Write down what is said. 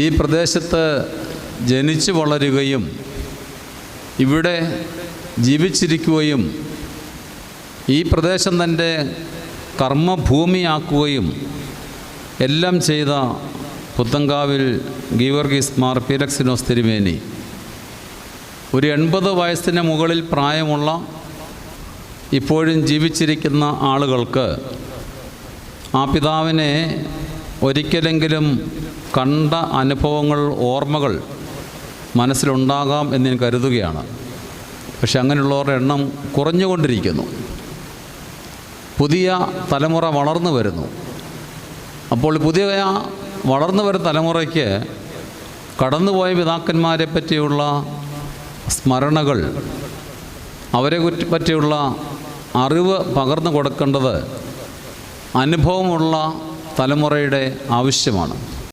ഈ പ്രദേശത്ത് ജനിച്ചു വളരുകയും ഇവിടെ ജീവിച്ചിരിക്കുകയും ഈ പ്രദേശം തൻ്റെ കർമ്മഭൂമിയാക്കുകയും എല്ലാം ചെയ്ത പുത്തങ്കാവിൽ ഗീവർഗീസ് മാർ പീലക്സിനോസ് തിരുമേനി ഒരു 80 വയസ്സിന് മുകളിൽ പ്രായമുള്ള ഇപ്പോഴും ജീവിച്ചിരിക്കുന്ന ആളുകൾക്ക് ആ പിതാവിനെ ഒരിക്കലെങ്കിലും കണ്ട അനുഭവങ്ങൾ, ഓർമ്മകൾ മനസ്സിലുണ്ടാകാം എന്ന് ഞാൻ കരുതുകയാണ്. പക്ഷെ അങ്ങനെയുള്ളവരുടെ എണ്ണം കുറഞ്ഞുകൊണ്ടിരിക്കുന്നു. പുതിയ തലമുറ വളർന്നു വരുന്നു. അപ്പോൾ പുതിയ വളർന്നു വരുന്ന തലമുറയ്ക്ക് കടന്നുപോയ പിതാക്കന്മാരെ പറ്റിയുള്ള സ്മരണകൾ, അവരെ പറ്റിയുള്ള അറിവ് പകർന്നു കൊടുക്കേണ്ടത് അനുഭവമുള്ള തലമുറയുടെ ആവശ്യമാണ്.